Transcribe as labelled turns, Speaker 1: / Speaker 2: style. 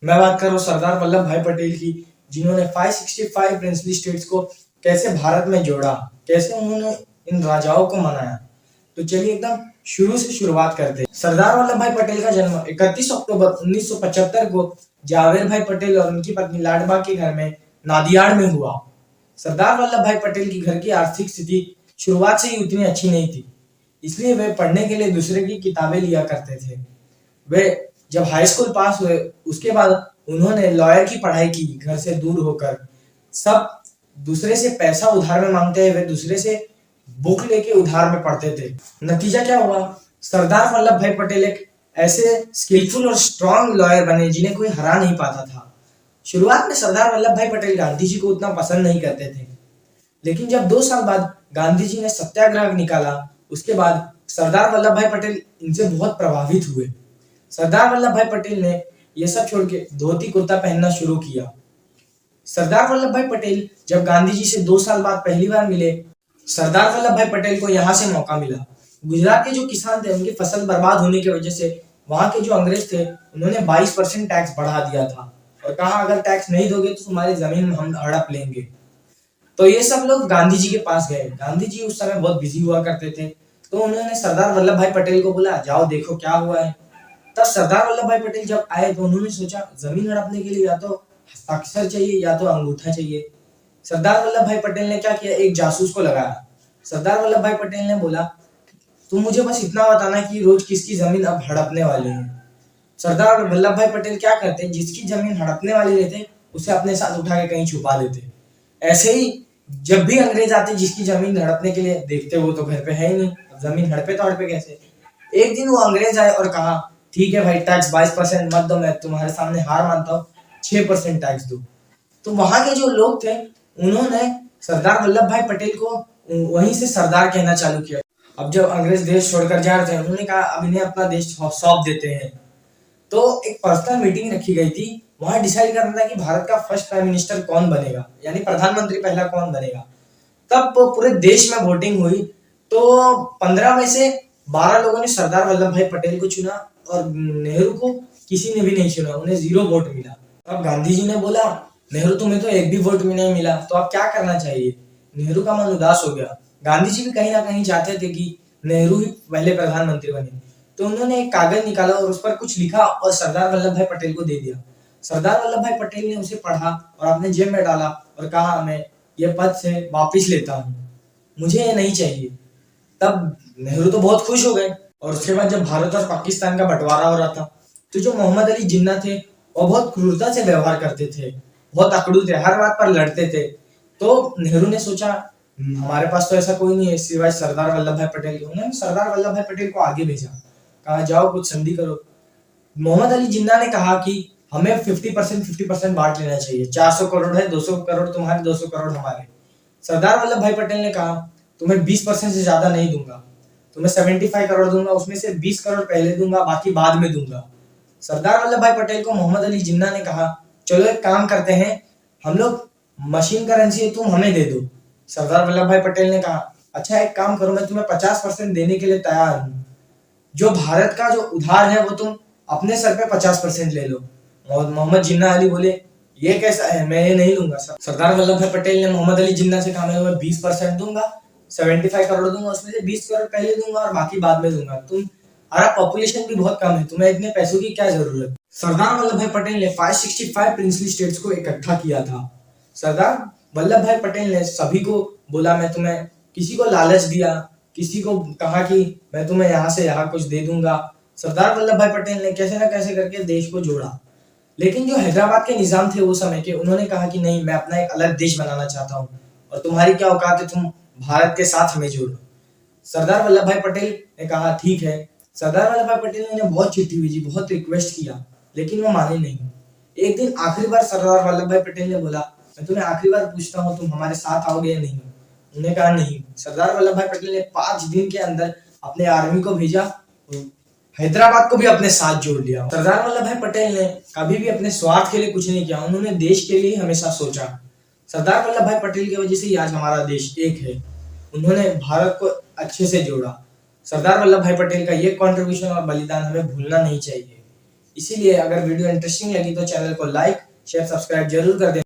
Speaker 1: मैं बात कर रहा हूँ सरदार वल्लभ भाई पटेल की, जिन्होंने 565 प्रिंसली स्टेट्स को कैसे भारत में जोड़ा, कैसे उन्होंने इन राजाओं को मनाया। तो चलिए एकदम शुरू से शुरुआत करते हैं। सरदार वल्लभ भाई पटेल का जन्म 31 अक्टूबर 1975 को जावेद भाई पटेल और उनकी पत्नी लाडबा के घर में नादियाड में हुआ। सरदार वल्लभ भाई पटेल की घर की आर्थिक स्थिति शुरुआत से ही उतनी अच्छी नहीं थी, इसलिए वे पढ़ने के लिए दूसरे की किताबें लिया करते थे। वे जब हाई स्कूल पास हुए उसके बाद उन्होंने लॉयर की पढ़ाई की, घर से दूर होकर। सब दूसरे से पैसा उधार में मांगते हैं, वे दूसरे से बुक लेके उधार में पढ़ते थे। नतीजा क्या हुआ, सरदार वल्लभ भाई पटेल एक ऐसे स्किलफुल और स्ट्रॉन्ग लॉयर बने जिन्हें कोई हरा नहीं पाता था। शुरुआत में सरदार वल्लभ भाई पटेल गांधी जी को उतना पसंद नहीं करते थे, लेकिन जब 2 साल बाद गांधी जी ने सत्याग्रह निकाला, उसके बाद सरदार वल्लभ भाई पटेल इनसे बहुत प्रभावित हुए। सरदार वल्लभ भाई पटेल ने ये सब छोड़ के धोती कुर्ता पहनना शुरू किया। सरदार वल्लभ भाई पटेल जब गांधी जी से 2 साल बाद पहली बार मिले, सरदार वल्लभ भाई पटेल को यहाँ से मौका मिला। गुजरात के जो किसान थे उनकी फसल बर्बाद होने की वजह से वहां के जो अंग्रेज थे उन्होंने 22% टैक्स बढ़ा दिया था और कहा अगर टैक्स नहीं दोगे तो तुम्हारी जमीन हम हड़प लेंगे। तो ये सब लोग गांधी जी के पास गए। गांधी जी उस समय बहुत बिजी हुआ करते थे, तो उन्होंने सरदार वल्लभ भाई पटेल को बोला जाओ देखो क्या हुआ है। तब सरदार वल्लभ भाई पटेल जब आए तो उन्होंने सोचा जमीन हड़पने के लिए या तो हस्ताक्षर चाहिए या तो अंगूठा चाहिए। सरदार वल्लभ भाई पटेल ने क्या किया, एक जासूस को लगाया। सरदार वल्लभ भाई पटेल ने बोला तुम मुझे बस इतना बताना कि रोज किसकी जमीन अब हड़पने वाले हैं। सरदार वल्लभ भाई पटेल क्या करते, जिसकी जमीन हड़पने वाली रहते उसे अपने साथ उठा के कहीं छुपा देते। ऐसे ही जब भी अंग्रेज आते जिसकी जमीन हड़पने के लिए, देखते वो तो घर पे है ही नहीं, जमीन हड़पे तो हड़पे कैसे। एक दिन वो अंग्रेज आए और कहा ठीक है भाई टैक्स 22% मत दो, मैं तुम्हारे सामने हार मानता हूँ, 6% टैक्स दो। तो वहां के जो लोग थे उन्होंने सरदार वल्लभ भाई पटेल को वहीं से सरदार कहना चालू किया। अब जब अंग्रेज देश छोड़कर जा रहे थे उन्होंने कहा अब इन्हें अपना देश सौंप देते हैं। तो एक पर्सनल मीटिंग रखी गई थी, वहां डिसाइड करना था कि भारत का फर्स्ट प्राइम मिनिस्टर कौन बनेगा, यानी प्रधानमंत्री पहला कौन बनेगा। तब पूरे देश में वोटिंग हुई, तो 15 में से 12 लोगों ने सरदार वल्लभ भाई पटेल को चुना और नेहरू को किसी ने भी नहीं चुना, उन्हें 0 वोट मिला। अब गांधी जी ने बोला नेहरू तुम्हें तो एक भी वोट में नहीं मिला, तो अब क्या करना चाहिए। नेहरू का मन उदास हो गया। गांधी जी भी कहीं ना कहीं चाहते थे कि नेहरू ही पहले प्रधानमंत्री बने, तो उन्होंने एक कागज निकाला और उस पर कुछ लिखा और सरदार वल्लभ भाई पटेल को दे दिया। सरदार वल्लभ भाई पटेल ने उसे पढ़ा और अपने जेब में डाला और कहा मैं ये पद से वापिस लेता हूँ, मुझे ये नहीं चाहिए। तब नेहरू तो बहुत खुश हो गए। और उसके बाद जब भारत और पाकिस्तान का बंटवारा हो रहा था, तो जो मोहम्मद अली जिन्ना थे वो बहुत क्रूरता से व्यवहार करते थे, बहुत अकड़ू थे, हर बात पर लड़ते थे। तो नेहरू ने सोचा हमारे पास तो ऐसा कोई नहीं है सिवाय सरदार वल्लभ भाई पटेल के। उन्होंने सरदार वल्लभ भाई पटेल को आगे भेजा, कहा जाओ कुछ संधि करो। मोहम्मद अली जिन्ना ने कहा कि हमें 50% बांट लेना चाहिए, 400 करोड़ है, 200 करोड़ तुम्हारे, 200 करोड़ हमारे। सरदार वल्लभ भाई पटेल ने कहा तुम्हें 20% से ज्यादा नहीं दूंगा, तुम्हें 75 करोड़ दूंगा, उसमें से 20 करोड़ पहले दूंगा, बाकी बाद में दूंगा। सरदार वल्लभ भाई पटेल को मोहम्मद अली जिन्ना ने कहा चलो एक काम करते हैं, हम लोग मशीन करेंसी है तुम हमें दे दो। सरदार वल्लभ भाई पटेल ने कहा अच्छा एक काम करो, मैं तुम्हें 50% देने के लिए तैयार हूँ, जो भारत का जो उधार है वो तुम अपने सर पे 50% ले लो। और मोहम्मद जिन्ना अली बोले ये कैसा है, मैं ये नहीं लूंगा। सरदार वल्लभ भाई पटेल ने मोहम्मद अली जिन्ना से कहा मैं 20% दूंगा, 75 करोड़ दूंगा, उसमें से 20 करोड़ पहले दूंगा और बाकी बाद में दूंगा। तुम्हारा पॉपुलेशन भी बहुत कम है, तुम्हें इतने पैसों की क्या जरूरत। सरदार वल्लभ भाई पटेल ने 565 प्रिंसली स्टेट्स को इकट्ठा किया था। सरदार वल्लभ भाई पटेल ने सभी को बोला मैं तुम्हें, किसी को लालच दिया, किसी को कहा कि मैं तुम्हें यहाँ से यहाँ कुछ दे दूंगा। सरदार वल्लभ भाई पटेल ने कैसे ना कैसे करके देश को जोड़ा। लेकिन जो हैदराबाद के निजाम थे वो समय के, उन्होंने कहा कि नहीं मैं अपना एक अलग देश बनाना चाहता हूँ और तुम्हारी क्या औकात है तुम भारत के साथ हमें जोड़ो। सरदार वल्लभ भाई पटेल ने कहा ठीक है। सरदार वल्लभ भाई पटेल ने बहुत चिट्ठी भेजी, बहुत रिक्वेस्ट किया, लेकिन वो माने नहीं। एक दिन आखिरी बार सरदार वल्लभ भाई पटेल ने बोला मैं तुम्हें आखिरी बार पूछता हूँ तुम हमारे साथ आओगे या नहीं। उन्होंने कहा नहीं। सरदार वल्लभ भाई पटेल ने 5 दिन के अंदर अपने आर्मी को भेजा, हैदराबाद को भी अपने साथ जोड़ लिया। सरदार वल्लभ भाई पटेल ने कभी भी अपने स्वार्थ के लिए कुछ नहीं किया, उन्होंने देश के लिए हमेशा सोचा। सरदार वल्लभ भाई पटेल की वजह से ही आज हमारा देश एक है, उन्होंने भारत को अच्छे से जोड़ा। सरदार वल्लभ भाई पटेल का ये कंट्रीब्यूशन और बलिदान हमें भूलना नहीं चाहिए। इसीलिए अगर वीडियो इंटरेस्टिंग लगी तो चैनल को लाइक शेयर सब्सक्राइब जरूर कर दें।